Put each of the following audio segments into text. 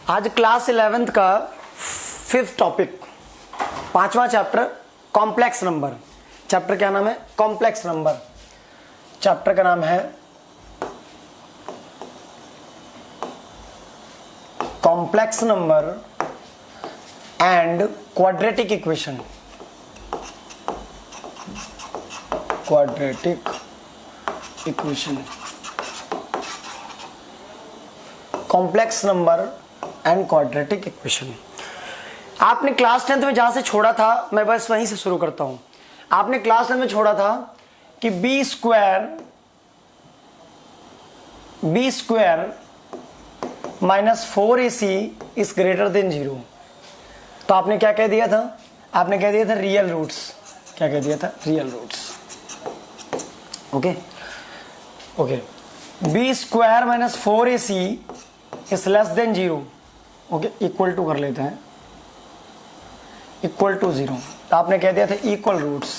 आज class 11th का 5th topic, 5वां चैप्टर कॉम्प्लेक्स नंबर। चैप्टर क्या नाम है? Complex number. चैप्टर का नाम है complex number and quadratic equation. Quadratic equation, complex number and quadratic equation. आपने क्लास 10th में जहां से छोड़ा था, मैं बस वहीं से शुरू करता हूं। आपने क्लास 10th में छोड़ा था कि b square minus 4ac is greater than 0। तो आपने क्या कह दिया था? आपने कह दिया था रियल रूट्स। क्या कह दिया था? Real roots. Okay okay, b square minus 4ac is less than 0। Okay, equal to कर लेते हैं, इक्वल टू 0। तो आपने कह दिया था इक्वल रूट्स।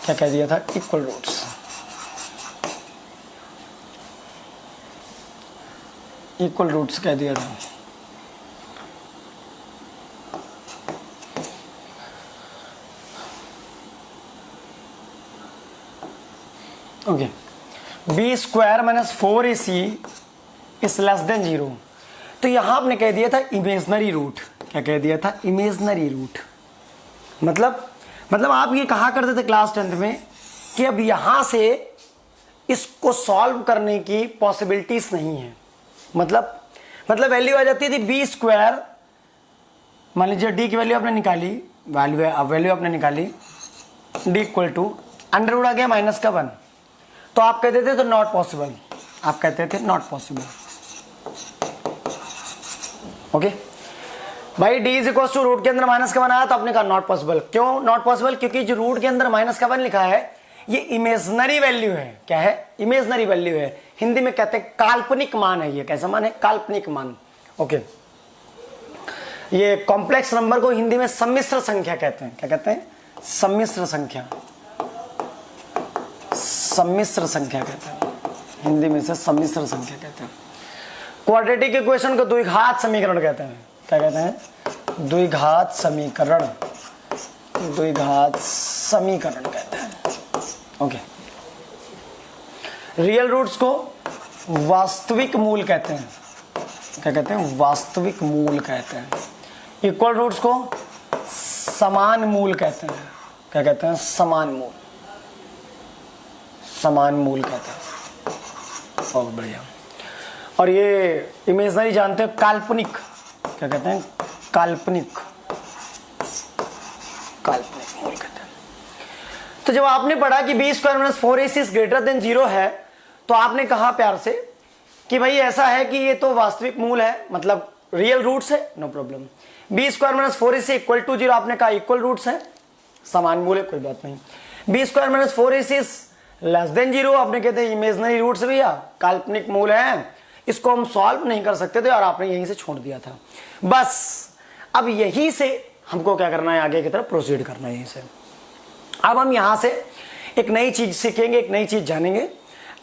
क्या कह दिया था? Equal roots. इक्वल रूट्स कह दिया था। Okay, b square minus 4ac is less than 0। तो यहां आपने कह दिया था इमेजनरी रूट। क्या कह दिया था? Imaginary root. मतलब आप ये कहा करते थे क्लास 10th में कि अब यहां से इसको सॉल्व करने की पॉसिबिलिटीज नहीं है। मतलब वैल्यू आ जाती थी बी स्क्वायर, मान लीजिए डी की वैल्यू आपने निकाली, वैल्यू आपने निकाली, d equal to under root आ गया माइनस का 1। तो आप कहते थे तो नॉट पॉसिबल। आप कहते थे नॉट पॉसिबल। ओके भाई, d is equal to root के अंदर माइनस का 1 आया तो आपने कहा नॉट पॉसिबल। क्यों नॉट पॉसिबल? क्योंकि जो रूट के अंदर माइनस का 1 लिखा है ये इमेजनरी वैल्यू है। क्या है? इमेजनरी वैल्यू है। हिंदी में कहते हैं काल्पनिक मान है। ये कैसा मान है? काल्पनिक मान। ओके, ये कॉम्प्लेक्स नंबर को हिंदी में सम्मिश्र संख्या कहते हैं। क्या कहते हैं? सम्मिश्र संख्या। सम्मिश्र संख्या कहते हैं, हिंदी में से सम्मिश्र संख्या कहते हैं। क्वाड्रेटिक इक्वेशन को द्विघात समीकरण कहते हैं। क्या कहते हैं? द्विघात समीकरण। द्विघात समीकरण कहते हैं। ओके, रियल रूट्स को वास्तविक मूल कहते हैं। क्या कहते हैं? वास्तविक मूल कहते हैं। इक्वल रूट्स को समान मूल कहते हैं। क्या कहते हैं? समान मूल। समान मूल कहते हैं। बहुत बढ़िया। और ये इमेजनरी जानते हैं, काल्पनिक। क्या कहते हैं? काल्पनिक। काल्पनिक मूल कहते हैं। तो जब आपने पढ़ा कि b square minus 4ac is greater than 0 है, तो आपने कहा प्यार से कि भाई ऐसा है कि ये तो वास्तविक मूल है, मतलब रियल रूट्स है, no problem. B square minus 4ac equal to 0, आपने कहा इक्वल रूट्स है, समान मूल है, कोई बात नहीं। B square minus 4ac is less than 0, आपने कहते हैं इमेजनरी रूट्स भैया, काल्पनिक मूल है, इसको हम सॉल्व नहीं कर सकते थे और आपने यहीं से छोड़ दिया था। बस अब यहीं से हमको क्या करना है? आगे की तरफ प्रोसीड करना है। यहीं से अब हम यहां से एक नई चीज सीखेंगे, एक नई चीज जानेंगे।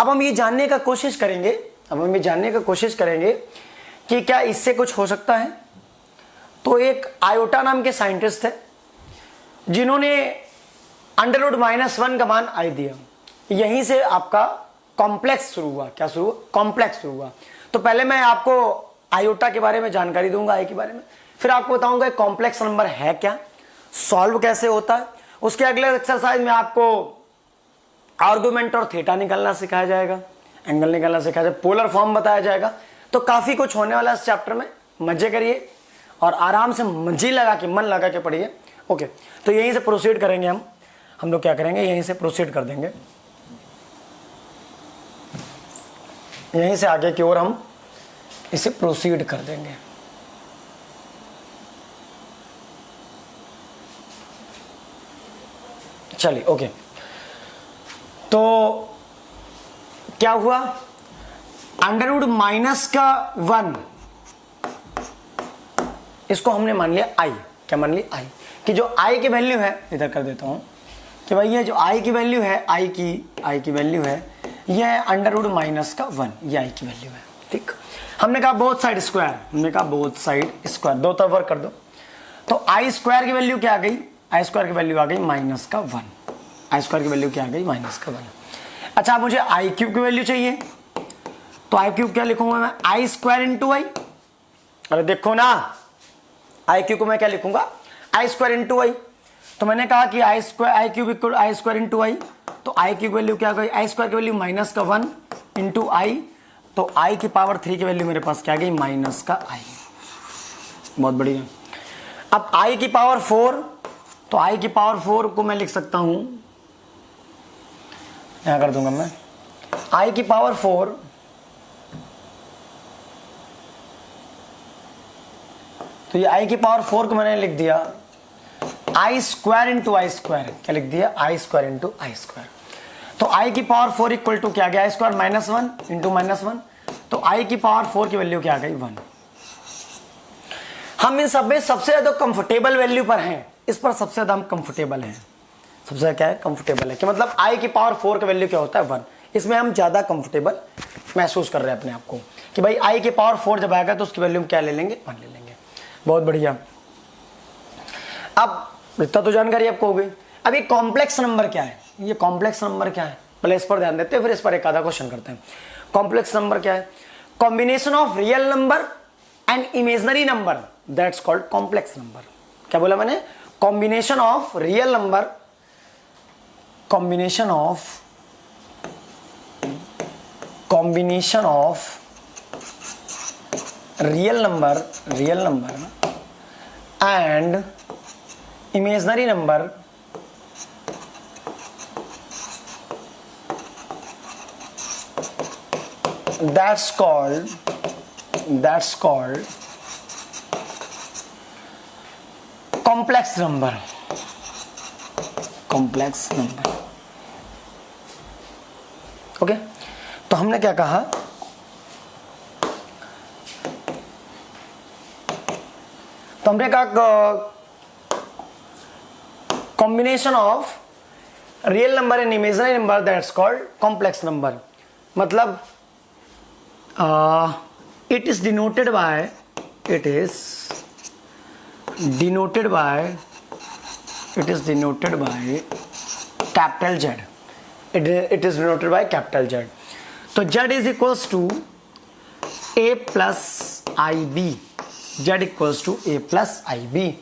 अब हम ये जानने का कोशिश करेंगे, कि क्या इससे कुछ हो सकता है। तो एक आयोटा नाम के साइंटिस्ट थे जिन्होंने अंडर रूट माइनस 1 का मान आई दिया। यहीं से आपका कॉम्प्लेक्स शुरू हुआ। क्या शुरू हुआ? कॉम्प्लेक्स शुरू हुआ। तो पहले मैं आपको आयोटा के बारे में जानकारी दूंगा, आई के बारे में, फिर आपको बताऊंगा कॉम्प्लेक्स नंबर है क्या, सॉल्व कैसे होता है। उसके अगले एक्सरसाइज में आपको आर्गुमेंट और थीटा निकालना सिखाया जाएगा, एंगल निकालना सिखाया जाएगा, पोलर फॉर्म बताया जाएगा। तो काफी कुछ होने वाला है इस चैप्टर में। मजे करिए और आराम से मजे लगा के, मन लगा के पढ़िए। ओके, तो यहीं से प्रोसीड करेंगे हम लोग क्या करेंगे? यहीं से प्रोसीड कर देंगे, यहीं से आगे की ओर हम इसे प्रोसीड कर देंगे। चलिए, ओके। तो क्या हुआ? अंडर रूट माइनस का 1, इसको हमने मान लिया आई। क्या मान लिया? आई। कि जो आई की वैल्यू है, इधर कर देता हूं, कि भाई ये जो आई की वैल्यू है, आई की वैल्यू है, ये है अंडर रूट माइनस का 1, ये आई की वैल्यू है। ठीक, हमने कहा बोथ साइड स्क्वायर, हमने कहा बोथ साइड स्क्वायर, दो तरफ वर्क कर दो। तो आई स्क्वायर की वैल्यू क्या आ गई, आई स्क्वायर की वैल्यू आ गई माइनस का 1, आई स्क्वायर की वैल्यू क्या आ गई माइनस का 1। अच्छा मुझे आई क्यूब की वैल्यू चाहिए, तो आई क्यूब क्या लिखूंगा मैं, आई स्क्वायर इंटू आई। अरे देखो ना, आई क्यूब को मैं क्या लिखूंगा, आई स्क्वायर इंटू आई। तो मैंने कहा कि आई स्क्वायर आई क्यूब इक्वल आई स्क्वायर इंटू आई, तो आई क्यूब वैल्यू क्या गई, आई स्क्वायर की वैल्यू माइनस का 1 इंटू आई, तो आई की पावर 3 की वैल्यू मेरे पास क्या गई माइनस का आई। बहुत बढ़िया। अब आई की पावर 4, तो आई की पावर 4 को मैं लिख सकता हूं, यहां कर दूंगा मैं, आई की पावर 4 तो ये आई की पावर 4 को मैंने लिख दिया आई स्क्वायर इंटू आई स्क्वायर, क्या लिख दिया आई स्क्वायर इंटू आई स्क्वायर। तो आई की पावर 4 इक्वल टू क्या गया, आई स्क्वायर माइनस 1 इंटू माइनस 1, तो आई की पावर 4 की वैल्यू क्या आ गई 1। हम इन सब में सबसे ज्यादा कंफर्टेबल वैल्यू पर हैं, इस पर सबसे ज्यादा हम कंफर्टेबल हैं, सबसे ज्यादा क्या है कंफर्टेबल है, कि मतलब आई की पावर 4 का वैल्यू क्या होता है 1, इसमें हम ज्यादा कंफर्टेबल महसूस कर रहे हैं अपने आप को कि भाई आई की पावर 4 जब आएगा तो उसकी वैल्यू हम क्या ले लेंगे 1 ले लेंगे। बहुत बढ़िया। अब इतना तो जानकारी आपको हो गई। अब ये कॉम्प्लेक्स नंबर क्या है, ये कॉम्प्लेक्स नंबर क्या है, पहले इस पर ध्यान देते हैं फिर इस पर एक आधा क्वेश्चन करते हैं। कॉम्प्लेक्स नंबर क्या है, combination of real number and imaginary number, that's called complex number. क्या बोला मैंने, combination of real number, combination of real number and imaginary number that's called complex number, okay. तो हमने क्या कहा, तो हमने कहा combination of real number and imaginary number, that's called complex number. मतलब it is denoted by capital Z, it is denoted by capital Z. तो Z is equals to a plus i b, z equals to a plus i b.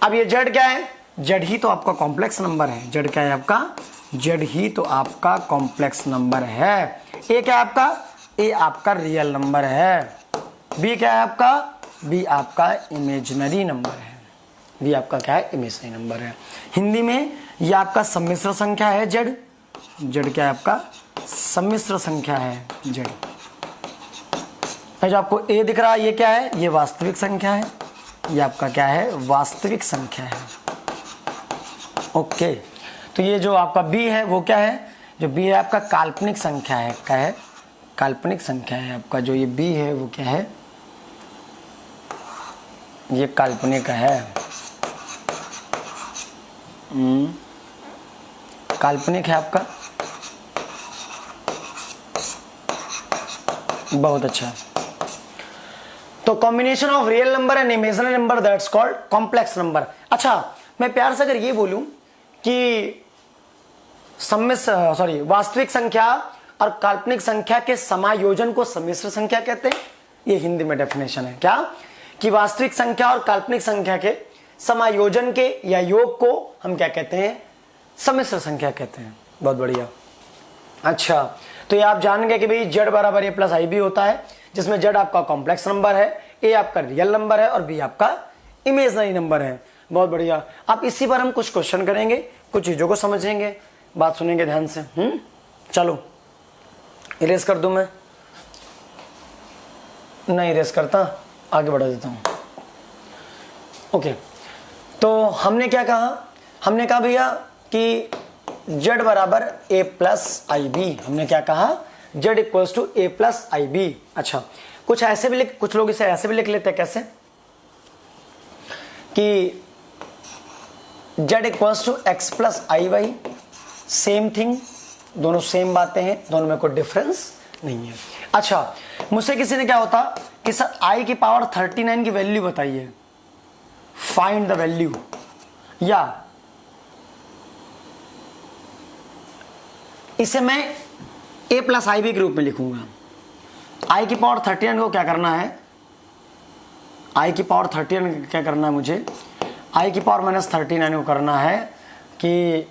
अब ये Z क्या है, Z ही तो आपका complex number है, Z क्या है आपका, जेड ही तो आपका कॉम्प्लेक्स नंबर है। ए क्या है आपका, ए आपका रियल नंबर है। बी क्या है आपका, बी आपका इमेजिनरी नंबर है, बी आपका क्या है इमेजिनरी नंबर है। हिंदी में ये आपका सम्मिश्र संख्या है जेड, जेड क्या है आपका सम्मिश्र संख्या है जेड। जो आपको ए दिख रहा है ये क्या है, ये वास्तविक संख्या है, ये आपका क्या है वास्तविक संख्या है, ओके। तो ये जो आपका बी है वो क्या है, जो बी है आपका काल्पनिक संख्या है, क्या है काल्पनिक संख्या है आपका, जो ये बी है वो क्या है, ये काल्पनिक है, काल्पनिक है आपका, बहुत अच्छा। तो combination of real number and imaginary number, that's called complex number. अच्छा मैं प्यार से अगर ये बोलूं कि वास्तविक संख्या और काल्पनिक संख्या के समायोजन को सम्मिश्र संख्या कहते हैं, ये हिंदी में डेफिनेशन है क्या, कि वास्तविक संख्या और काल्पनिक संख्या के समायोजन के या योग को हम क्या कहते हैं, सम्मिश्र संख्या कहते हैं। बहुत बढ़िया। अच्छा तो ये आप जान गए कि भाई जेड बराबर ए प्लस आई बी होता है, जिसमें जेड आपका कॉम्प्लेक्स नंबर है, ए आपका रियल नंबर है और बी आपका इमेजिनरी नंबर है। बहुत बढ़िया। अब इसी पर हम कुछ क्वेश्चन करेंगे, कुछ चीजों को समझेंगे, बात सुनेंगे ध्यान से। चलो इरेज कर दूं मैं, नहीं इरेज करता, आगे बढ़ा देता हूं। ओके तो हमने क्या कहा, हमने कहा भैया कि जेड बराबर ए प्लस आई बी, हमने क्या कहा z equals to a plus i b. अच्छा कुछ ऐसे भी लिख, कुछ लोग इसे ऐसे भी लिख लेते हैं, कैसे कि z equals to x plus i y, same thing, दोनों सेम बातें हैं, दोनों में कोई डिफरेंस नहीं है। अच्छा मुझसे किसी ने क्या होता कि सर आई की पावर 39 की वैल्यू बताइए, फाइंड द वैल्यू, या इसे मैं a प्लस आई बी के रूप में लिखूंगा। आई की पावर 39 को क्या करना है, आई की पावर 39 क्या करना है मुझे, आई की पावर माइनस 39 को करना है कि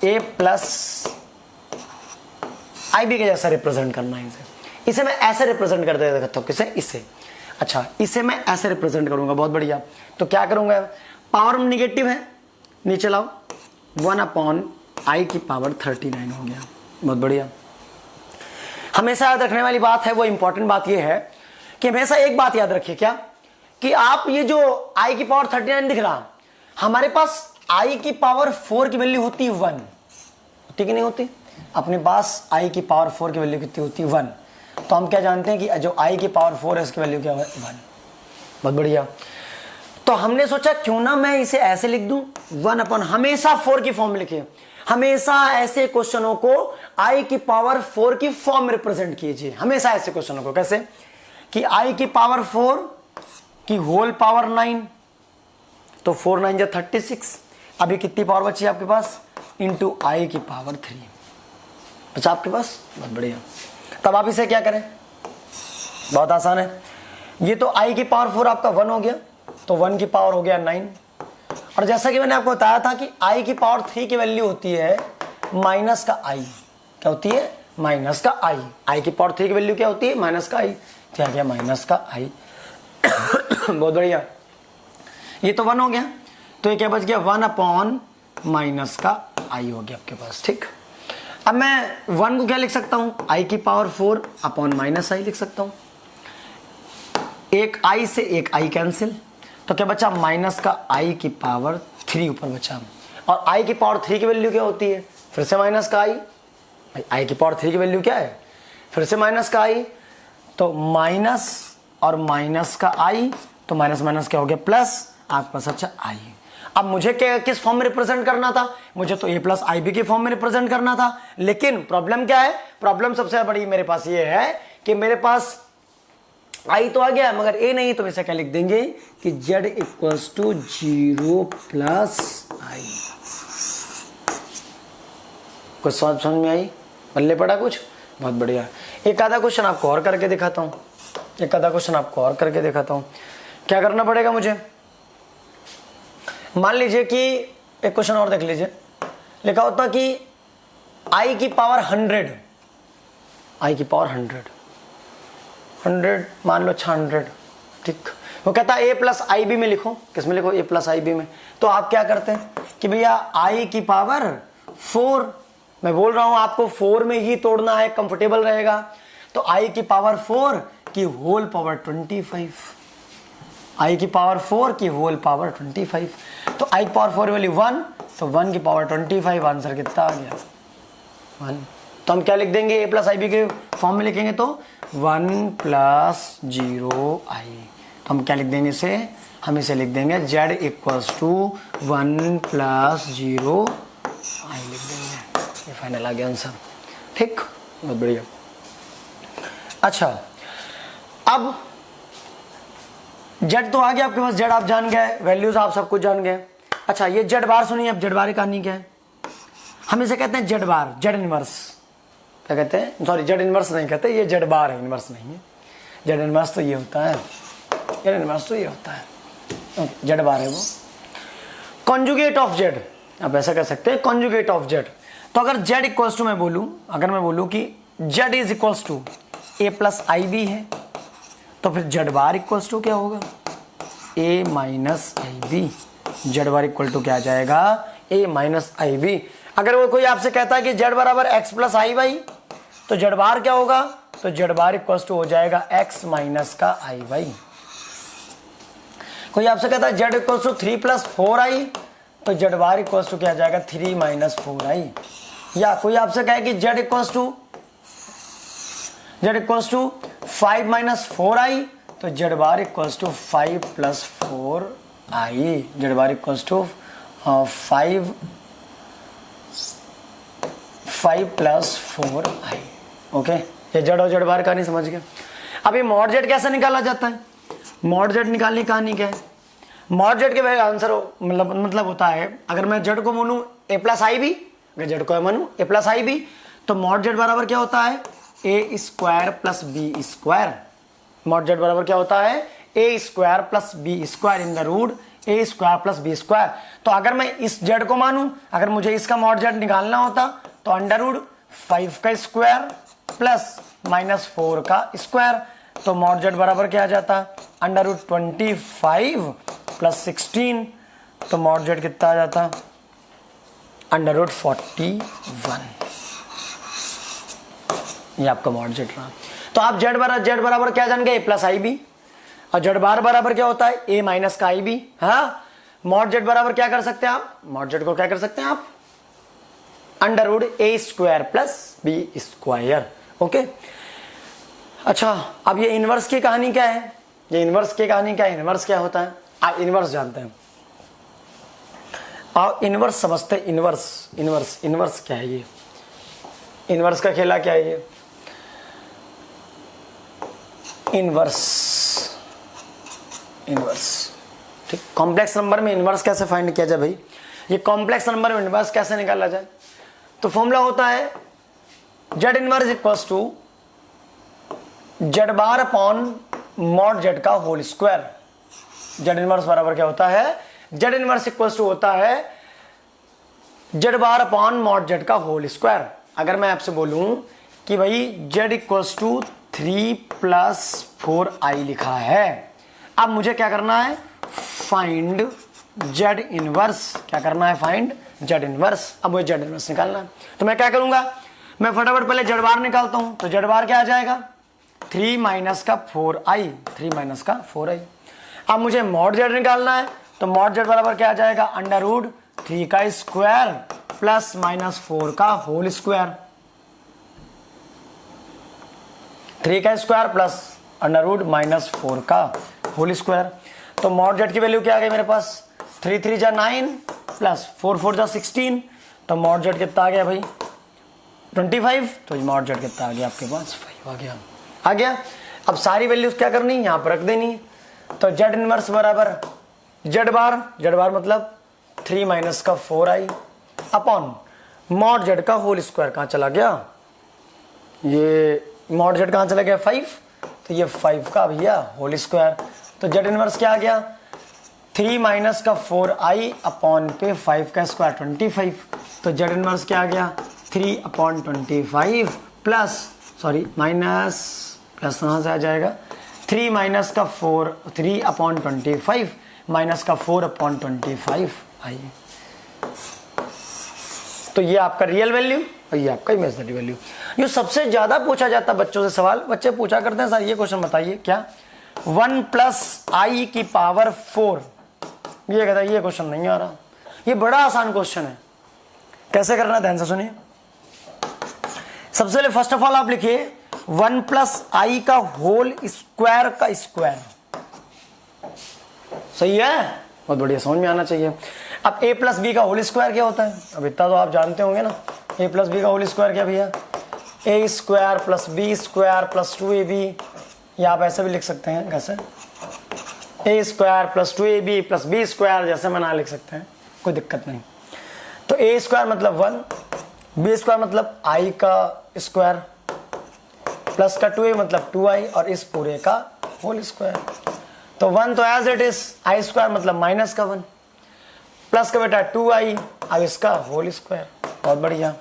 a प्लस आई बी के जैसा रिप्रेजेंट करना है इसे मैं ऐसे रिप्रेजेंट कर देता हूँ, किसे, इसे। अच्छा, इसे मैं ऐसे रिप्रेजेंट करूंगा, बहुत बढ़िया। तो क्या करूंगा, पावर में निगेटिव है, नीचे लाओ, 1/i की पावर 39 हो गया, बहुत बढ़िया। हमेशा याद रखने वाली बात है, वो इंपॉर्टेंट बात ये है कि हमेशा एक बात याद रखिए, क्या कि आप ये जो i की पावर 39 दिख रहा, हमारे पास i की पावर 4 की वैल्यू होती है 1, होती कि नहीं होती, अपने पास i की पावर 4 की वैल्यू कितनी होती है 1। तो हम क्या जानते हैं कि जो i की पावर 4 है इसकी वैल्यू क्या है 1, बहुत बढ़िया। तो हमने सोचा क्यों ना मैं इसे ऐसे लिख दूं, 1/, हमेशा 4 की फॉर्म में लिखिए, हमेशा ऐसे क्वेश्चनों को i की पावर 4 की फॉर्म में रिप्रेजेंट कीजिए, हमेशा ऐसे क्वेश्चनों को। कैसे कि i की पावर 4 की होल पावर 9, तो 4 9 जा 36, अभी कितनी पावर बची आपके पास, इंटू i की पावर 3 बचा आपके पास, बहुत बढ़िया। तब आप इसे क्या करें, बहुत आसान है, ये तो i की पावर 4 आपका 1 हो गया, तो 1 की पावर हो गया 9, और जैसा कि मैंने आपको बताया था कि i की पावर 3 की वैल्यू होती है माइनस का i, क्या होती है, माइनस का i की पावर 3 की वैल्यू क्या होती है, माइनस का i, क्या गया, माइनस का i। बहुत बढ़िया, ये तो 1 हो गया, तो ये क्या बच गया, 1/- का i हो गया आपके पास, ठीक। अब मैं 1 को क्या लिख सकता हूं, i की पावर 4/- i लिख सकता हूं, एक i से एक i कैंसिल, तो क्या बचा, माइनस का i की पावर 3 ऊपर बचा, और i की पावर 3 की वैल्यू क्या होती है, फिर से माइनस का i, i की पावर 3 की वैल्यू क्या है, फिर से माइनस का i, तो माइनस और माइनस का i, तो माइनस माइनस क्या हो गया, प्लस आपके पास, अच्छा i। अब मुझे क्या, किस फॉर्म में रिप्रेजेंट करना था, मुझे तो a प्लस आई बी के फॉर्म में रिप्रेजेंट करना था, लेकिन प्रॉब्लम क्या है, प्रॉब्लम सबसे बड़ी मेरे पास ये है कि मेरे पास i तो आ गया मगर a नहीं, तो इसे क्या लिख देंगे कि z equals to 0 plus i। कुछ समझ में आई, बल्ले पड़ा कुछ, बहुत बढ़िया। एक आधा क्वेश्चन आपको और करके दिखाता हूं, एक आधा क्वेश्चन आपको और करके दिखाता हूं। क्या करना पड़ेगा मुझे, मान लीजिए कि एक क्वेश्चन और देख लीजिए, लिखा होता कि i की पावर 100, i की पावर 100 मान लो 100, ठीक। वो कहता है a प्लस आई बी में लिखो, किसमें लिखो, a प्लस आई बी में। तो आप क्या करते हैं कि भैया i की पावर 4, मैं बोल रहा हूं आपको 4 में ही तोड़ना है, कंफर्टेबल रहेगा, तो i की पावर 4 की होल पावर 25, i की पावर 4 की होल पावर 25, तो i की पावर 4 वैल्यू 1, तो 1 की पावर 25, आंसर कितना आ गया 1। तो हम क्या लिख देंगे, a प्लस आई बी के फॉर्म में लिखेंगे तो 1 प्लस 0i, तो हम क्या लिख देंगे इसे, हम इसे लिख देंगे z equals to 1 plus 0i लिख देंगे, ये फाइनल आ गया आंसर, ठीक, बहुत बढ़िया। अच्छा, अब z तो आ गया आपके पास, z आप जान गए, वैल्यूज आप सब कुछ जान गए। अच्छा, ये z बार सुनिए, अब z बार की कहानी क्या है, हम इसे कहते हैं z बार, z इनवर्स, क्या कहते हैं, सॉरी z इनवर्स नहीं कहते, ये z बार है, इनवर्स नहीं है। z इनवर्स तो ये होता है, z इनवर्स तो ये होता है, z बार है वो। कॉन्जुगेट ऑफ z, आप ऐसा कह सकते हैं कॉन्जुगेट ऑफ z। तो अगर z इक्वल्स टू, मैं बोलूं, अगर मैं बोलूं कि z is equals to a plus i b है, तो फिर z बार इक्वल्स टू क्या होगा, a minus i b, z bar equal to क्या आ जाएगा, a माइनस आई बी। अगर वो कोई आपसे कहता है कि z बराबर x प्लस आई वाई, तो z बार क्या होगा, तो z बार इक्वल्स टू हो जाएगा x माइनस का आई वाई। कोई आपसे कहता है z equals to 3 plus 4i, तो z बार इक्वल्स टू क्या आ जाएगा, 3 माइनस 4i। या कोई आपसे कहे कि z equals to 5 minus 4i, तो z bar equals to 5 plus 4i, z bar equals to 5 plus 4i। Okay, ये जड़ और जड़ बार का नहीं समझ गया। अब ये मॉड जेड कैसे निकाला जाता है? मॉड जेड निकालने की कहानी क्या है? मॉड जेड के आंसर मतलब होता है, अगर मैं जेड को मानूं ए प्लस आई बी, अगर जेड को मानूं ए प्लस आई बी, तो मॉड जेड बराबर क्या होता है? A square plus b square. Mod z बराबर क्या होता है? A square plus b square in the root a square plus b square. तो अगर मैं इस जेड को मानूं, अगर मुझे इसका मॉड जेड निकालना होता तो अंडर रूट 5 का स्क्वायर प्लस -4 का स्क्वायर। तो मॉड जेड बराबर क्या आ जाता? Under root 25 plus 16। तो मॉड जेड कितना आ जाता? Under root 41। ये आपका मॉड जेड रहा। तो आप जेड बराबर क्या जान गए? ए प्लस आई बी। और जेड बार बराबर क्या होता है? ए माइनस का आई बी। हाँ, मॉड जेड बराबर क्या कर सकते हैं आप? मॉड जेड को क्या कर सकते हैं आप? Under root a square plus b square. Okay, अच्छा, अब ये इनवर्स की कहानी क्या है? ये इनवर्स की कहानी क्या है? इनवर्स क्या होता है? आप इनवर्स जानते हैं, आप इनवर्स समझते हैं। इनवर्स क्या है? ये इनवर्स का खेला क्या है? ये इनवर्स ठीक। कॉम्प्लेक्स नंबर में इनवर्स कैसे फाइंड किया जाए भाई? ये कॉम्प्लेक्स नंबर में इनवर्स कैसे निकाला जाए? तो फॉर्मूला होता है z inverse equals to z bar upon mod z का होल स्क्वायर। जेड इनवर्स बराबर क्या होता है? जेड इनवर्स इक्वल्स टू होता है Z bar upon mod z का होल स्क्वायर। अगर मैं आपसे बोलूं कि भाई जेड इक्वल्स टू 3 + 4i लिखा है, अब मुझे क्या करना है? Find Z inverse. क्या करना है? Find Z inverse. अब मुझे जेड इनवर्स निकालना है, तो मैं क्या करूंगा? मैं फटाफट पहले जेड बार निकालता हूं। तो जेड बार क्या आ जाएगा? 3 - का 4i, 3 - का 4i। अब मुझे मॉड जेड निकालना है, तो मॉड जेड बराबर क्या आ जाएगा? अंडर रूट 3 का स्क्वायर प्लस -4 का होल स्क्वायर। 3 का स्क्वायर प्लस अंडर रूट -4 का होल स्क्वायर। तो मॉड जेड की वैल्यू क्या आ गई मेरे पास? 3 3 जा 9 प्लस 4 4 जा 16। तो मॉड जेड कितना आ गया भाई? 25। तो मॉड जेड कितना आ गया आपके पास? 5 आ गया। अब सारी वैल्यूज क्या करनी? यहाँ पर रख देनी। तो जेड इनवर्स बराबर जेड बार मतलब 3 - का 4i अपॉन मॉड जेड का होल स्क्वायर। कहाँ चला गया? ये मॉड जेड कहाँ चला गया? 5। तो ये 5 का भैया होल स्क्वायर। तो जेड इनवर्स क्या आ गया? 3 - का 4i अपॉन पे 5 का स्क्वायर 25। तो जेड इनवर्स क्या आ गया? 3/25 प्लस प्लस कहाँ से आ जाएगा? 3 - का 4 3/25 माइनस का 4/25 आई। तो ये आपका रियल वैल्यू और ये आपका इमेजिनरी वैल्यू। जो सबसे ज्यादा पूछा जाता है बच्चों से सवाल, बच्चे पूछा करते हैं सर ये क्वेश्चन बताइए क्या 1 + i की पावर 4, ये कहता है ये क्वेश्चन नहीं आ रहा। ये बड़ा आसान क्वेश्चन है, कैसे करना ध्यान से सुनिए। सबसे पहले फर्स्ट ऑफ ऑल आप लिखिए 1 + i का होल स्क्वायर का स्क्वायर। सही है, बहुत बढ़िया, समझ में आना चाहिए। अब a + b का होल स्क्वायर क्या होता है? अब इतना तो आप जानते होंगे ना, a + b का होल स्क्वायर क्या भैया? a² + b² + 2ab। या आप ऐसे भी लिख सकते हैं, कैसे? a² + 2ab + b², जैसे मैं ना लिख सकते हैं, कोई दिक्कत नहीं। तो a² मतलब 1, b² मतलब i का स्क्वायर, प्लस का 2a मतलब 2i और इस पूरे का होल स्क्वायर। तो 1 तो एज इट इज, i² मतलब माइनस का 1, प्लस का बेटा 2i, अब इसका होल स्क्वायर। बहुत बढ़िया।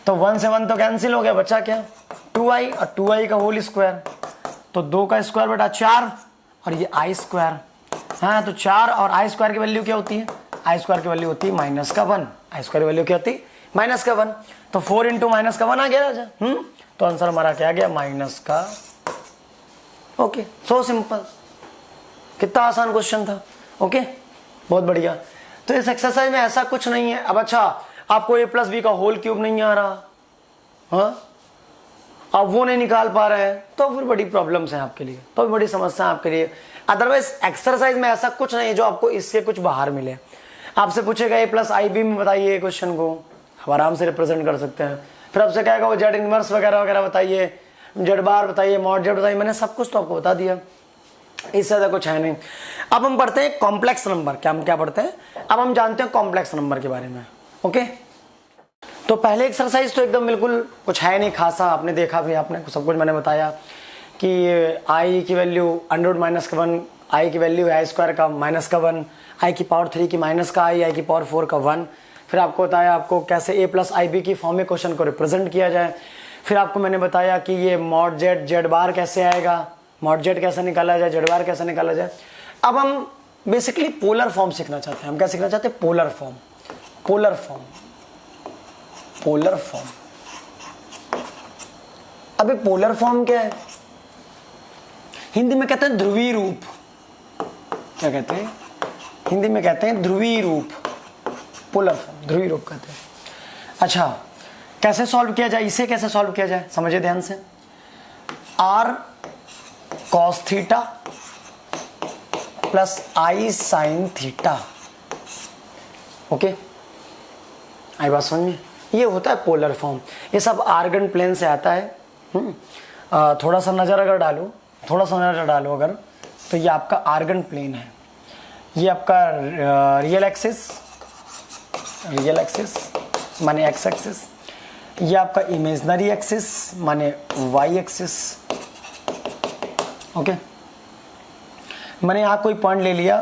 तो 1 से 1 तो कैंसिल हो गया, बचा क्या? 2i और 2i का होल स्क्वायर। तो 2 का स्क्वायर बेटा 4 और ये i²। हाँ, तो 4 और i² की वैल्यू क्या होती है? i² की वैल्यू होती है माइनस का 1। i² की वैल्यू क्या होती है? माइनस का 1। तो 4 × माइनस का 1 आ गया राजा। तो आंसर हमारा क्या आ गया? माइनस का। Okay, so simple. कितना आसान क्वेश्चन था। ओके, बहुत बढ़िया। तो इस एक्सरसाइज में ऐसा कुछ नहीं है। अब अच्छा, आपको a + b का होल क्यूब नहीं आ रहा, हाँ, आप वो नहीं निकाल पा रहे हैं, तो फिर बड़ी प्रॉब्लम्स हैं आपके लिए, तो बड़ी समस्या है आपके लिए। अदरवाइज एक्सरसाइज में ऐसा कुछ नहीं है जो आपको इससे कुछ बाहर मिले। आपसे पूछेगा a + ib में बताइए क्वेश्चन को, आप आराम से रिप्रेजेंट कर सकते हैं। फिर आपसे कहेगा वो जेड इनवर्स वगैरह वगैरह बताइए, जेड बार बताइए, मॉड जेड बताइए, मैंने सब कुछ तो आपको बता दिया, इससे ज़्यादा कुछ है नहीं। अब हम पढ़ते हैं कॉम्प्लेक्स नंबर। क्या हम क्या पढ़ते हैं, अब हम जानते हैं कॉम्प्लेक्स नंबर के बारे में। ओके, तो पहले एक्सरसाइज तो एकदम बिल्कुल कुछ है नहीं खासा, आपने देखा भी, आपने सब कुछ मैंने बताया कि आई की वैल्यू √-1, आई की वैल्यू आई स्क्वायर का माइनस का 1, आई की पावर 3 की माइनस का आई की पावर 4 का 1। फिर आपको बताया आपको कैसे a + IB की फॉर्म में क्वेश्चन को रिप्रेजेंट किया जाए। फिर आपको मैंने बताया कि ये मॉड जेड जेड बार कैसे आएगा, मॉड जेड कैसे निकाला जाए, जेड बार कैसे निकाला जाए। अब हम बेसिकली पोलर फॉर्म सीखना चाहते हैं। हम क्या सीखना चाहते हैं, polar form, polar form, polar form. अबे पोलर फॉर्म क्या है, हिंदी में कहते हैं ध्रुवीय रूप। क्या कहते हैं, हिंदी में कहते हैं ध्रुवीय रूप, पोलर फॉर्म, ध्रुवीय रूप कहते हैं। अच्छा, कैसे सॉल्व किया जाए, इसे कैसे सॉल्व किया जाए, समझिए ध्यान से। r cos theta plus i sin theta. Okay, आई बात समझ में, ये होता है पोलर फॉर्म। ये सब आर्गन प्लेन से आता है। थोड़ा सा नज़र अगर डालो, थोड़ा सा नज़र डालो अगर, तो ये आपका आर्गन प्लेन है। ये आपका रियल एक्सिस, रियल एक्सिस माने एक्स एक्सिस, ये आपका इमेजनरी एक्सिस माने वाई एक्सिस। ओके, मैंने यहाँ कोई पॉइंट ले लिया,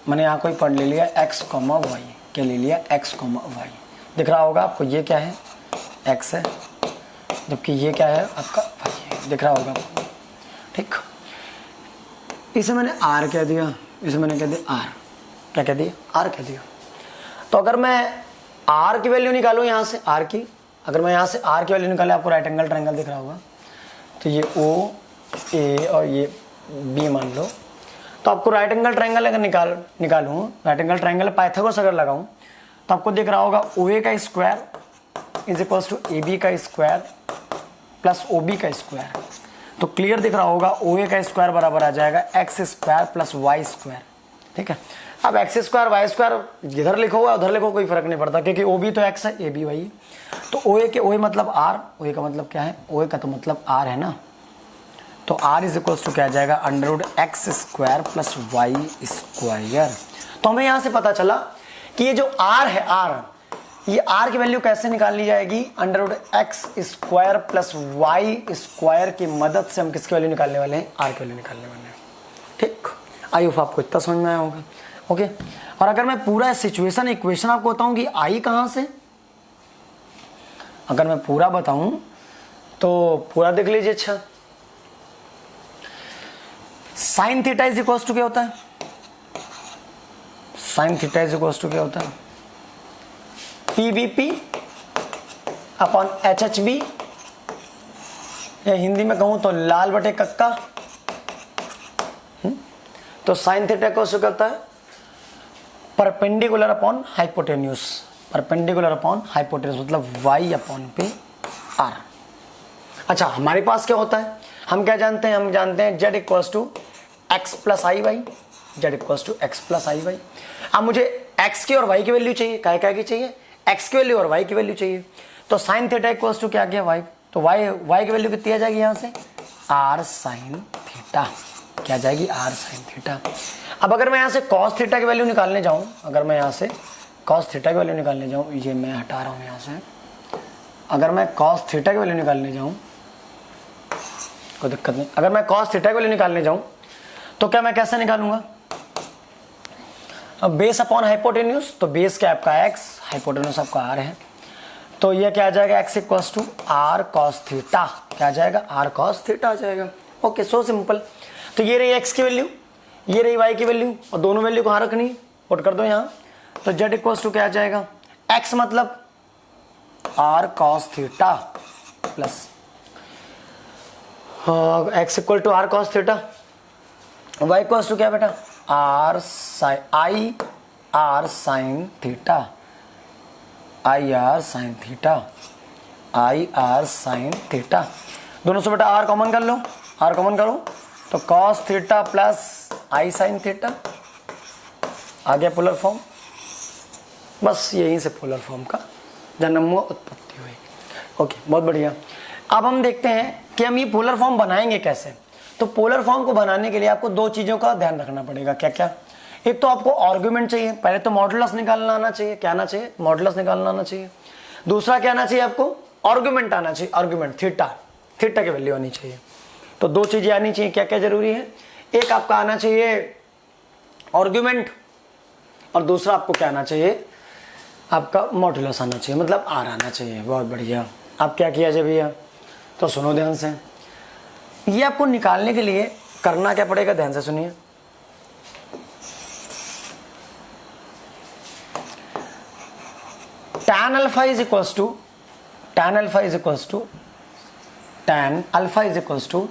मैंने यहाँ कोई पॉइंट ले लिया x, y, क्या ले लिया x, y। दिख रहा होगा आपको, ये क्या है x है, जबकि ये क्या है आपका y है, दिख रहा होगा आपको। ठीक, इसे मैंने r कह दिया, इसे मैंने कह दिया r, क्या कह दिया, r कह दिया। तो अगर मैं r की वैल्यू निकालूँ यहाँ से, r की, अगर मैं यहाँ से r की वैल्यू निकाले, आपको राइट एंगल ट्रायंगल दिख रहा होगा, तो ये O A और ये B मान लो, तो आपको राइट एंगल ट्रायंगल अगर निकालूँ, राइट एंगल ट्रायंगल पाइथागोरस अगर लगाऊँ, तो आपको दिख रहा होगा OA का square is equals to AB का स्क्वायर प्लस OB का स्क्वायर। तो क्लियर दिख रहा होगा, OA का स्क्वायर बराबर आ जाएगा x square plus y square. ठीक है, अब x स्क्वायर वाई स्क्वायर इधर लिखो हुआ उधर लिखो, कोई फर्क नहीं पड़ता, क्योंकि OB तो x है, AB y है। तो OA के OA मतलब r, OA का मतलब क्या है, OA का तो मतलब r है ना। तो r इज इक्वल्स टू क्या आ जाएगा, √x square plus y square. तो हमें यहाँ से पता चला कि ये जो r है, r, ये r की वैल्यू कैसे निकालनी जाएगी, √x square plus y square की मदद से हम किसकी वैल्यू निकालने वाले हैं, r की वैल्यू निकालने वाले हैं। ठीक, आई होप आपको इतना समझ में आया होगा। ओके, और अगर मैं पूरा सिचुएशन इक्वेशन आपको बताऊं कि आई कहां से, अगर मैं पूरा बताऊं तो पूरा देख लीजिए। अच्छा, sine theta is equals to क्या होता है, sine theta is equals to क्या होता है, PVP अपॉन HHB, या हिंदी में कहूं तो लाल बटे कक्का। तो साइन थीटा को क्या होता है, perpendicular upon hypotenuse, perpendicular upon hypotenuse मतलब y अपॉन पे r। अच्छा, हमारे पास क्या होता है, हम क्या जानते हैं, हम जानते हैं z equals to x plus i y, z equals to x plus i y. अब मुझे x की और y की वैल्यू चाहिए, क्या की चाहिए, x की वैल्यू और y की वैल्यू चाहिए। तो साइन थीटा इक्वल्स टू क्या गया, y। तो y की वैल्यू कितनी आ जाएगी यहाँ से, r साइन थीटा, क्या जाएगी, r साइन थीटा। अब अगर मैं यहाँ से cos थीटा की वैल्यू निकालने जाऊँ, अगर मैं यहाँ से cos थीटा की वैल्यू निकालने जाऊँ, ये मैं हटा रहा हूँ यहाँ से, अगर मैं cos थीटा की वैल्यू निकालने जाऊँ, कोई दिक्कत नहीं, अगर मैं cos थीटा की वैल्यू निकालने जाऊँ तो क्या मैं कैसे निकालूंगा, अब बेस अपॉन हाइपोटेन्यूस, तो बेस क्या आपका x, हाइपोटेन्यूस आपका r है, तो ये क्या आ जाएगा, x equals to r cos theta, क्या आ जाएगा, r cos थीटा आ जाएगा। Okay, so simple. तो ये रही x की वैल्यू, ये रही y की वैल्यू, और दोनों वैल्यू कहाँ रखनी, पुट कर दो यहाँ। तो z इक्वल्स टू क्या आ जाएगा, x मतलब r cos theta plus x equal to r cos theta, y equals to क्या बेटा, r sine theta, i r sine theta, i r sine theta. दोनों से बेटा r कॉमन कर लो, r कॉमन करो, तो cos थीटा प्लस आई sine theta आ गया polar form. बस यहीं से पोलर फॉर्म का जन्म हुआ, उत्पत्ति हुई। ओके, बहुत बढ़िया। अब हम देखते हैं कि हम ये पोलर फॉर्म बनाएंगे कैसे। तो पोलर फॉर्म को बनाने के लिए आपको दो चीज़ों का ध्यान रखना पड़ेगा। क्या क्या? एक तो आपको आर्गुमेंट चाहिए, पहले तो मॉडुलस निकालना आना चाहिए। क्या आना चाहिए? मॉडुलस निकालना आना चाहिए। दूसरा क्या आना चाहिए आपको? आर्गुमेंट आना चाहिए। आर्गुमेंट थीटा की वैल्यू आनी चाहिए। तो दो चीजें आनी चाहिए। क्या क्या जरूरी है? एक आपका आना चाहिए आर्गुमेंट, और दूसरा आपको क्या आना चाहिए? आपका मॉडुलस आना चाहिए, मतलब आर आना चाहिए। बहुत बढ़िया। आप क्या किया जाए भैया? तो सुनो ध्यान से, ये आपको निकालने के लिए करना क्या पड़ेगा? ध्यान से सुनिए। tan alpha is equals to tan alpha is equals to tan alpha is equals to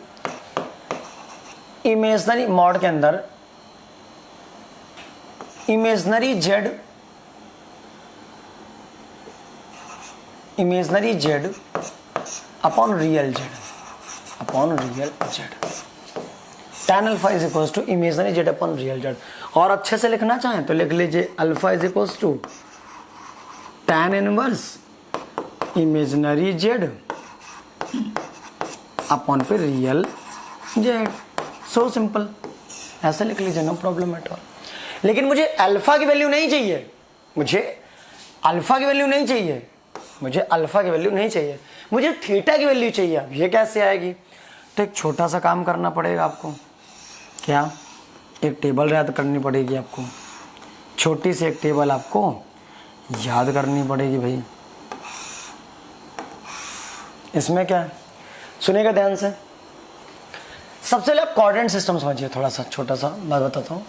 imaginary mod के अंदर imaginary z upon real z tan alpha is equals to imaginary z upon real z. और अच्छे से लिखना चाहें तो लिख लीजिए alpha is equals to tan inverse imaginary z upon पे रियल जेड। सो सिंपल, ऐसे लिख लीजिए, नो प्रॉब्लम एट ऑल। लेकिन मुझे अल्फा की वैल्यू नहीं चाहिए, मुझे अल्फा की वैल्यू नहीं चाहिए, मुझे थीटा की वैल्यू चाहिए। अब ये कैसे आएगी? तो एक छोटा सा काम करना पड़ेगा आपको। क्या? एक टेबल याद करनी पड़ेगी आपको, छोटी सी एक टेबल आपको याद करनी पड़ेगी भाई। इसमें क्या है? सुनिएगा ध्यान से। सबसे पहले आप कोऑर्डिनेट सिस्टम समझिए, थोड़ा सा छोटा सा बात बताता हूं।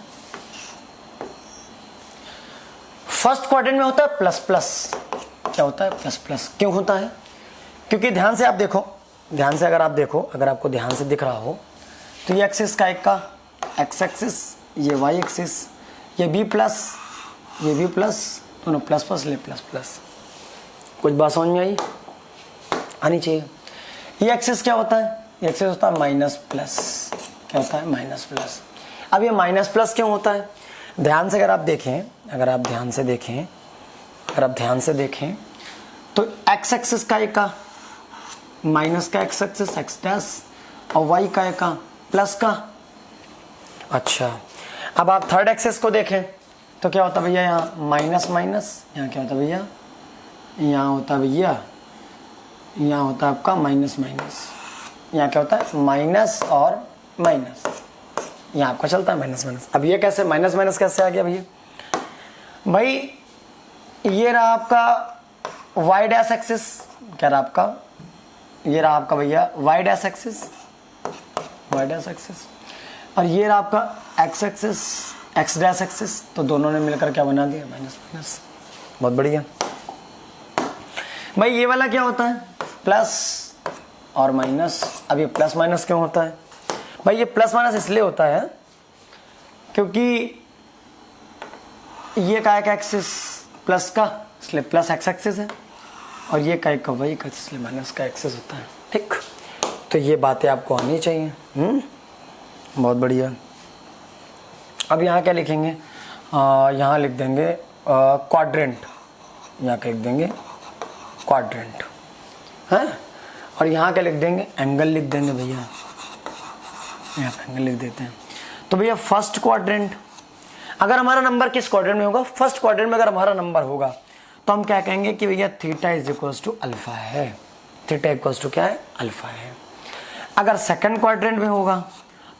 फर्स्ट क्वाड्रेंट में होता है प्लस प्लस। क्या होता है? Plus plus. क्यों होता है? क्योंकि ध्यान से आप देखो, ध्यान से अगर आपको ध्यान से दिख रहा हो तो ये एक्सिस का एक का एक्स एक्सिस, ये वाई एक्सिस, ये बी प्लस, ये बी प्लस, दोनों प्लस प्लस ले प्लस प्लस। कुछ बात समझ में आई? आनी चाहिए। ये एक्सिस क्या होता है? ये एक्सिस होता है माइनस प्लस। क्या होता है? Minus plus. अब ये माइनस प्लस क्यों होता है? ध्यान से अगर आप ध्यान से देखें तो एक्स एक्सिस का एक का माइनस का एक्स एक्सिस एक्स डैश, और वाई का एक का प्लस का। अच्छा, अब आप थर्ड एक्सिस को देखें तो क्या होता है भैया? यहाँ माइनस माइनस, यहाँ क्या होता है भैया? यहाँ होता है भैया, यहाँ होता है आपका माइनस माइनस, यहाँ क्या होता है? माइनस और माइनस, यहाँ आपका चलता है माइनस माइनस। अब ये कैसे माइनस माइनस कैसे आ गया भैया? भाई ये रहा आपका वाई डैश एक्सिस, क्या रहा आपका? ये रहा आपका भैया वाई डैश एक्सिस, और ये रहा आपका x axis, x dash axis. तो दोनों ने मिलकर क्या बना दिया? Minus minus. बहुत बढ़िया। भाई ये वाला क्या होता है? प्लस और माइनस। अब ये प्लस माइनस क्यों होता है? भाई ये प्लस माइनस इसलिए होता है क्योंकि ये का एक एक्सिस प्लस का, इसलिए प्लस एक्स एक्सिस है, और ये का एक का वाई का, इसलिए माइनस का एक्सिस होता है। ठीक, तो ये बातें आपको आनी चाहिए। बहुत बढ़िया। अब यहाँ क्या लिखेंगे? यहाँ लिख देंगे क्वाड्रेंट, यहाँ क्या लिख देंगे? क्वाड्रेंट है। और यहाँ क्या लिख देंगे? एंगल लिख देंगे भैया, यहाँ एंगल लिख देते हैं। तो भैया फर्स्ट क्वाड्रेंट, अगर हमारा नंबर किस क्वाड्रेंट में होगा? फर्स्ट क्वाड्रेंट में अगर हमारा नंबर होगा तो हम क्या कहेंगे कि भैया theta is equals to alpha है। थीटा इक्वल्स टू क्या है? अल्फा है। अगर सेकंड क्वाड्रेंट में होगा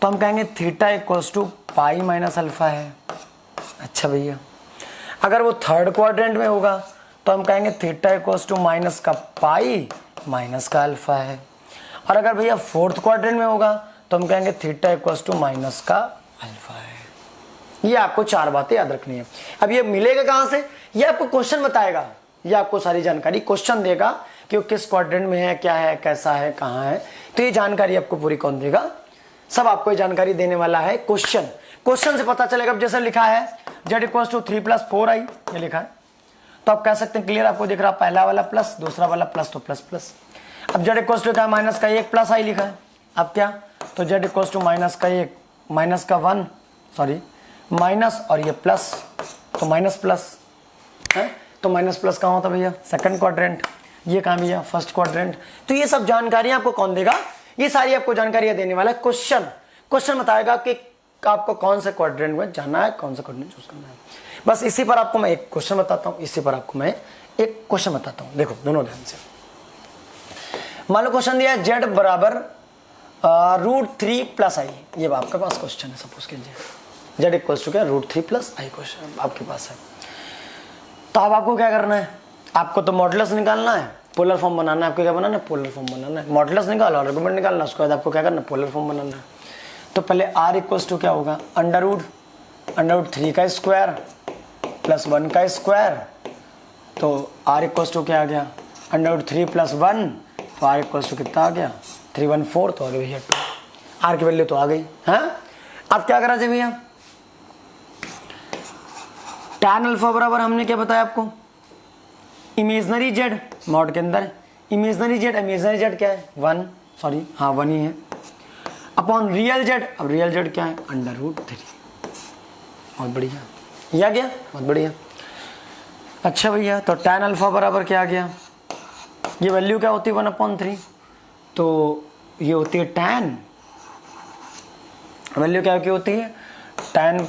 तो हम कहेंगे theta equals to pi minus alpha है। अच्छा भैया, अगर वो थर्ड क्वाड्रेंट में होगा तो हम कहेंगे थीटा इक्वल्स टू माइनस का पाई माइनस का अल्फा है। और अगर भैया फोर्थ क्वाड्रेंट में होगा तो हम कहेंगे थीटा इक्वल्स टू माइनस का अल्फा है। ये आपको चार बातें याद रखनी है। अब ये मिलेगा कहाँ से? ये आपको क्वेश्चन बताएगा, ये आपको सारी जानकारी क्वेश्चन देगा कि वो किस क्वाड्रेंट में है, क्या है, कैसा है, कहाँ है। तो ये जानकारी आपको पूरी कौन देगा? सब आपको ये जानकारी देने वाला है क्वेश्चन। क्वेश्चन से पता चलेगा। अब जैसे लिखा है z इक्वल्स टू 3 + 4i, ये लिखा है, तो आप कह सकते हैं क्लियर आपको दिख रहा है पहला वाला प्लस, दूसरा वाला प्लस, तो प्लस प्लस। अब z इक्वल्स टू क्या? माइनस का 1 + i लिखा है। अब क्या? तो z इक्वल्स टू माइनस का 1 माइनस का 1, सॉरी माइनस, और ये प्लस, तो माइनस प्लस है। तो माइनस प्लस कहाँ होता भैया? Second quadrant. ये कहाँ भैया? First quadrant. तो ये सब जानकारी आपको कौन देगा? ये सारी आपको जानकारी देने वाला है क्वेश्चन। क्वेश्चन बताएगा कि आपको कौन से क्वाड्रेंट में जाना है, कौन सा क्वाड्रेंट चूज करना है। बस इसी पर आपको मैं एक क्वेश्चन बताता हूं, इसी पर आपको मैं एक क्वेश्चन बताता हूं। देखो दोनों ध्यान से। मान लो क्वेश्चन दिया है z बराबर √3 + i। ये आपके पास क्वेश्चन है, सपोज कीजिए z इक्वल्स टू क्या √3 + i क्वेश्चन आपके पास है। तो अब आपको क्या करना है, आपको तो मॉडुलस निकालना है, पोलर फॉर्म बनाना है। आपको क्या बनाना है, पोलर फॉर्म बनाना है। मॉडुलस निकालो, आर्गुमेंट निकालना, उसके बाद आपको क्या करना है, पोलर फॉर्म बनाना है। तो पहले r इक्वल्स टू क्या होगा, √3 का स्क्वायर + 1 का स्क्वायर। तो r इक्वल्स टू क्या आ गया, √3 + 1, तो r इक्वल्स टू कितना आ गया 314। तो आ गया भैया 2, r की वैल्यू तो आ गई। हाँ अब क्या करा चाहिए भैया, tan अल्फा बराबर हमने क्या बताया आपको, इमेजनरी z मॉड के अंदर इमेजनरी z क्या है 1, सॉरी हाँ 1 ही है, अपॉन रियल z। अब रियल z क्या है √3। बहुत बढ़िया, यह आ गया, बहुत बढ़िया। अच्छा भैया तो tan अल्फा बराबर क्या आ गया, ये वैल्यू क्या होती है 1/3, तो ये होती है tan, वैल्यू क्या होती है tan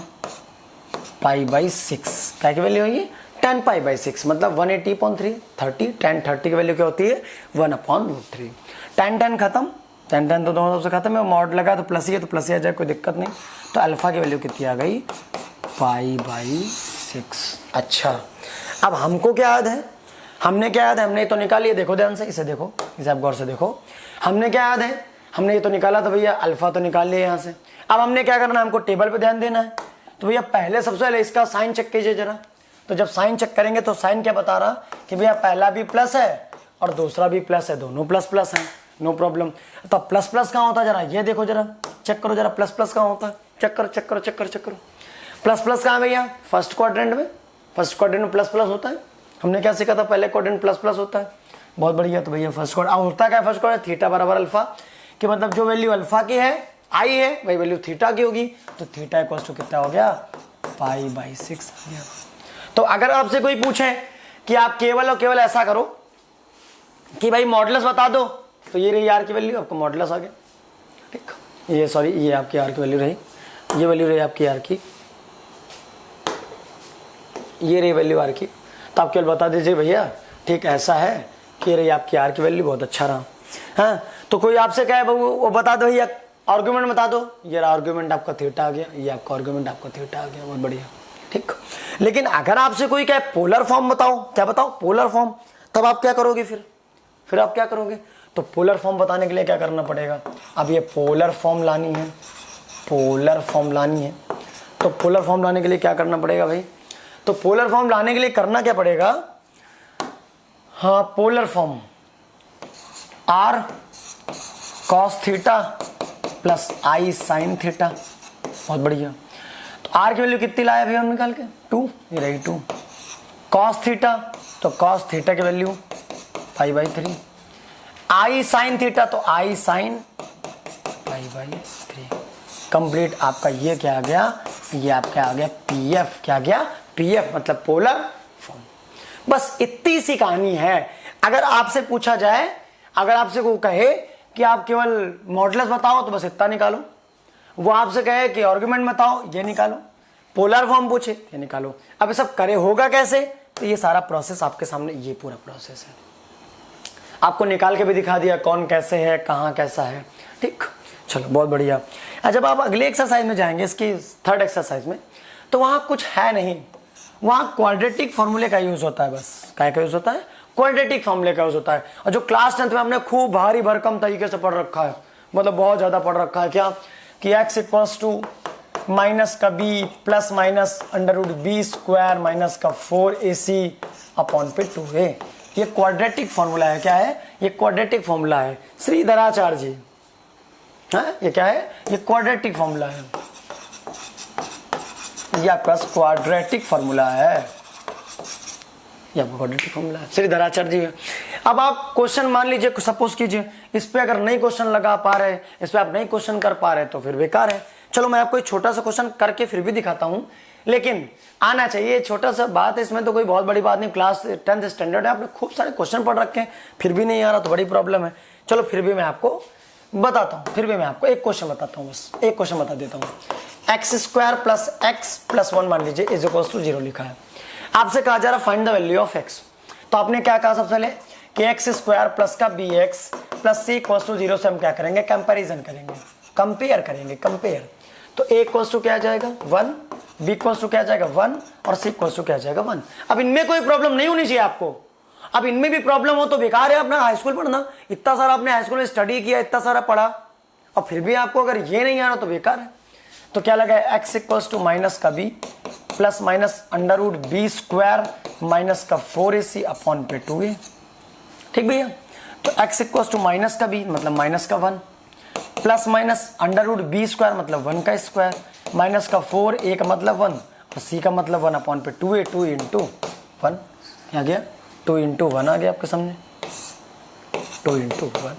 π/6। क्या की वैल्यू होगी tan π/6, मतलब 180/3 30। tan 30 की वैल्यू क्या होती है 1/√3। tan खत्म, tan तो दोनों से खत्म है, मॉड लगा तो प्लस ही है, तो प्लस ही आ जाए, कोई दिक्कत नहीं। तो अल्फा की वैल्यू कितनी आ गई π/6। अच्छा अब हमको क्या याद है, हमने क्या याद है, हमने ये तो निकाली है। देखो ध्यान से, इसे देखो, इसे आप गौर से देखो। हमने क्या याद है, हमने ये तो निकाला था भैया, अल्फा तो निकाल लिया यहाँ से। अब हमने क्या करना है, हमको टेबल पे ध्यान देना है। तो भैया पहले सबसे पहले इसका साइन चेक कीजिए जरा। तो जब साइन चेक करेंगे तो साइन क्या बता रहा कि भैया पहला भी प्लस है और दूसरा भी प्लस है, दोनों प्लस है, नो प्रॉब्लम। तो प्लस कहाँ होता है जरा ये देखो, जरा चेक करो जरा, प्लस कहाँ होता है, चेक करो। प्लस कहाँ भैया, फर्स्ट क्वाड्रेंट में, फर्स्ट क्वाड्रेंट में प्लस होता है। हमने क्या सीखा था, पहले क्वाड्रेंट प्लस होता है। बहुत बढ़िया। तो भैया फर्स्ट क्वाड्रेंट होता क्या है, फर्स्ट क्वाड्रेंट थीटा बराबर अल्फा, कि मतलब जो वैल्यू अल्फा की है आई है वही वैल्यू थीटा की होगी। तो थीटा इक्वल्स टू कितना हो गया π/6 आ गया। तो अगर आपसे कोई पूछे कि आप केवल और केवल ऐसा करो कि भाई मॉडुलस बता दो, तो ये रही आर की वैल्यू, आपको मॉडुलस आ गया। ठीक, ये सॉरी ये आपकी आर की वैल्यू रही, ये वैल्यू रही आपकी आर की, ये रही वैल्यू आर की। तो आप केवल बता दीजिए भैया ठीक ऐसा है कि ये रही आपकी आर की वैल्यू, बहुत अच्छा रहा। हाँ तो कोई आपसे कहे वो बता दो भैया, आर्गुमेंट बता दो, ये आर्गुमेंट आपका थीटा आ गया, ये आपका आर्गुमेंट आपका थीटा आ गया, बहुत बढ़िया। ठीक, लेकिन अगर आपसे कोई कहे पोलर फॉर्म बताओ, क्या बताओ पोलर फॉर्म, तब आप क्या करोगे, फिर आप क्या करोगे। तो पोलर फॉर्म बताने के लिए क्या करना पड़ेगा, अब ये पोलर फॉर्म लानी है, पोलर फॉर्म लानी है। तो पोलर फॉर्म लाने के लिए क्या करना पड़ेगा भाई, तो पोलर फॉर्म लाने के लिए करना क्या पड़ेगा, हाँ polar form r cos theta plus i sin theta, बहुत बढ़िया। तो r की वैल्यू कितनी लाया भैया हम निकाल के 2, ये रही 2। cos थीटा, तो cos थीटा की वैल्यू π/3। i sin थीटा, तो i sin π/3। कंप्लीट आपका ये क्या आ गया, ये आपका आ गया pf, क्या आ गया pf मतलब पोलर फॉर्म। बस इतनी सी कहानी है। अगर आपसे पूछा जाए, अगर आपसे को कहे कि आप केवल मॉडुलस बताओ, तो बस इतना निकालो। वो आपसे कहे कि आर्गुमेंट बताओ, ये निकालो। पोलर फॉर्म पूछे, ये निकालो। अब ये सब करे होगा कैसे, तो ये सारा प्रोसेस आपके सामने, ये पूरा प्रोसेस है। आपको निकाल के भी दिखा दिया कौन कैसे है, कहाँ कैसा है। ठीक, चलो बहुत बढ़िया। जब आप अगले एक्सरसाइज में जाएंगे, इसकी थर्ड एक्सरसाइज में, तो वहाँ कुछ है नहीं, वहाँ क्वाड्रेटिक फॉर्मूले का यूज होता है। बस क्या यूज होता है, क्वाड्रेटिक फॉर्मूले का यूज होता है। और जो क्लास 10th में हमने खूब भारी भरकम तरीके से पढ़ रखा है, मतलब बहुत ज्यादा पढ़ रखा है, क्या कि x इक्वल्स टू माइनस का b plus minus √b² minus का 4ac अपॉन पे 2a। ये क्वाड्रेटिक फॉर्मूला है। क्या है ये, क्वाड्रेटिक फॉर्मूला है श्रीधराचार्य जी। हाँ ये क्या है, ये क्वाड्रेटिक फॉर्मूला है, ये आपका क्वाड्रेटिक फॉर्मूला है, ये आपका क्वाड्रेटिक फॉर्मूला है, श्रीधराचार्य जी। अब आप क्वेश्चन मान लीजिए, सपोज कीजिए इस पे अगर नहीं क्वेश्चन लगा पा रहे, इस पे आप नहीं क्वेश्चन कर पा रहे, तो फिर बेकार है। चलो मैं आपको एक छोटा सा क्वेश्चन करके फिर भी दिखाता हूं, लेकिन आना चाहिए। छोटा सा बात है, इसमें तो कोई बहुत बड़ी बात नहीं। क्लास 10th स्टैंडर्ड है, आपने खूब सारे क्वेश्चन पढ़ रखे हैं, फिर भी नहीं आ रहा तो बड़ी प्रॉब्लम है। चलो फिर भी मैं आपको बताता हूँ, फिर भी मैं आपको एक क्वेश्चन बताता हूँ, बस एक क्वेश्चन बता देता हूँ। X square plus x plus 1 मान लीजिए इज इक्वल टू 0 लिखा है। आपसे कहा जा रहा है find the value of x. तो आपने क्या कहा सबसे पहले कि एक्स स्क्वायर प्लस का b x plus c equal to 0 से हम क्या करेंगे, कंपेरिजन करेंगे, कंपेयर करेंगे, कंपेयर। तो ए इक्वल टू क्या आ जाएगा 1, बी इक्वल टू क्या आ जाएगा 1 और सी इक्वल टू क्या आ जाएगा 1। अब इनमें कोई प्रॉब्लम नहीं होनी चाहिए आपको। अब इनमें भी प्रॉब्लम हो तो बेकार है अपना हाई स्कूल पढ़ना। इतना सारा आपने हाई स्कूल में स्टडी किया, इतना सारा पढ़ा, और फिर भी आपको अगर ये नहीं आ रहा तो बेकार है। तो क्या लगा है, एक्स इक्वल्स टू माइनस का b plus minus under root b square minus का 4ac अपॉन पे 2a। ठीक भैया। तो एक्स इक्वल्स टू माइनस का बी मतलब माइनस का 1 plus minus under root b square मतलब 1 का स्क्वायर माइनस का 4, a का मतलब 1 और c का मतलब 1 अपॉन पे 2a, 2 इंटू 1 आ गया, 2 इंटू 1 आ गया आपके सामने, 2 इंटू 1।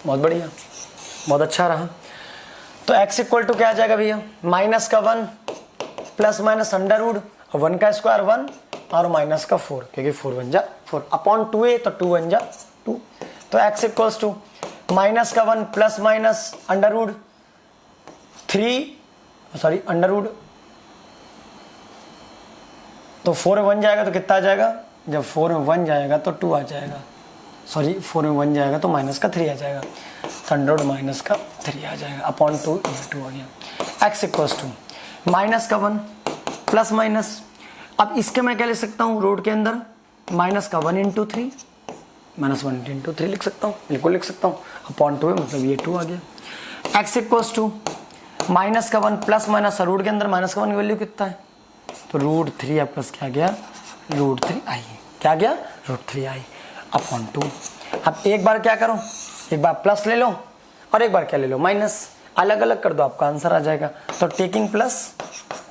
बहुत बढ़िया, बहुत अच्छा रहा। तो x इक्वल टू क्या आ जाएगा भैया, माइनस का 1 प्लस माइनस अंडर रूट 1 का स्क्वायर 1 और माइनस का 4, क्योंकि 4 बन जा 4 अपॉन 2a तो 2 बन जा 2। तो x इक्वल्स टू माइनस का 1 plus minus under root 3 sorry under root, तो 4 में 1 जाएगा तो कितना आ जाएगा, जब 4 में 1 जाएगा तो 2 आ जाएगा, सॉरी 4 में 1 जाएगा तो माइनस का 3 आ जाएगा, तो अंडर रूट माइनस का 3 आ जाएगा अपॉन 2 आ गया। x इक्वल्स टू माइनस का 1 प्लस माइनस, अब इसके मैं क्या लिख सकता हूँ, रूट के अंदर माइनस का 1 इंटू 3 माइनस 1 इंटू 3 लिख सकता हूँ, बिल्कुल लिख सकता हूँ, अपॉन 2 मतलब ये 2 आ गया। x इक्वल्स टू माइनस का 1 प्लस माइनस, रूट के अंदर माइनस का 1 की वैल्यू कितना है, तो रूट 3 प्लस क्या गया, रूट 3 आई, क्या गया, रूट 3 आई अपॉन 2। अब एक बार क्या करो, एक बार प्लस ले लो और एक बार क्या ले लो माइनस, अलग अलग कर दो, आपका आंसर आ जाएगा। तो टेकिंग प्लस,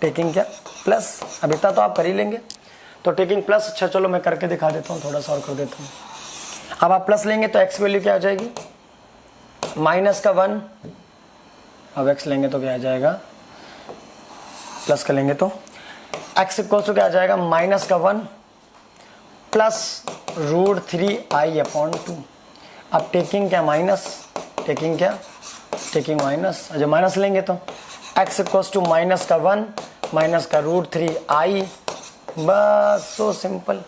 टेकिंग क्या प्लस, अब इतना तो आप कर ही लेंगे, तो टेकिंग प्लस, अच्छा चलो मैं करके दिखा देता हूँ, थोड़ा सा और कर देता हूँ। अब आप प्लस लेंगे तो एक्स वैल्यू क्या आ जाएगी, माइनस का 1, अब एक्स लेंगे तो क्या आ जाएगा, प्लस कर लेंगे तो एक्स इक्वल टू क्या आ जाएगा, माइनस का 1 प्लस रूट 3 आई अपॉन 2। अब टेकिंग क्या माइनस, टेकिंग क्या, टेकिंग माइनस, जब माइनस लेंगे तो एक्स इक्वल्स टू माइनस का 1 माइनस का रूट 3 आई, बस सो सिंपल।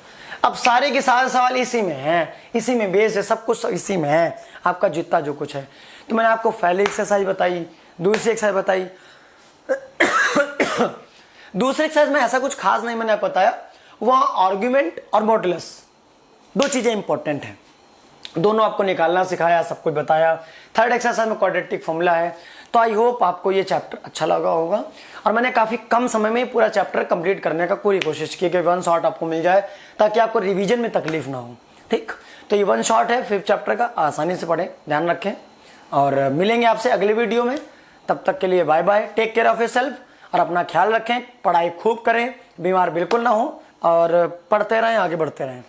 अब सारे के सारे सवाल इसी में हैं, इसी में बेस है, सब कुछ इसी में है, आपका जितना जो कुछ है। तो मैंने आपको पहली एक्सरसाइज बताई, दूसरी एक्सरसाइज बताई दूसरी एक्सरसाइज में ऐसा कुछ खास नहीं मैंने बताया, वहाँ आर्ग्यूमेंट और मॉडुलस दो चीज़ें इंपॉर्टेंट हैं, दोनों आपको निकालना सिखाया, सब कुछ बताया। थर्ड एक्सरसाइज में क्वाड्रेटिक फॉर्मूला है। तो आई होप आपको ये चैप्टर अच्छा लगा होगा, और मैंने काफ़ी कम समय में पूरा चैप्टर कंप्लीट करने का पूरी कोशिश की कि 1 शॉट आपको मिल जाए ताकि आपको रिवीजन में तकलीफ ना हो। ठीक, तो ये 1 शॉट है 5th चैप्टर का, आसानी से पढ़ें, ध्यान रखें, और मिलेंगे आपसे अगले वीडियो में। तब तक के लिए bye bye, take care of yourself, और अपना ख्याल रखें, पढ़ाई खूब करें, बीमार बिल्कुल ना हो, और पढ़ते रहें, आगे बढ़ते रहें।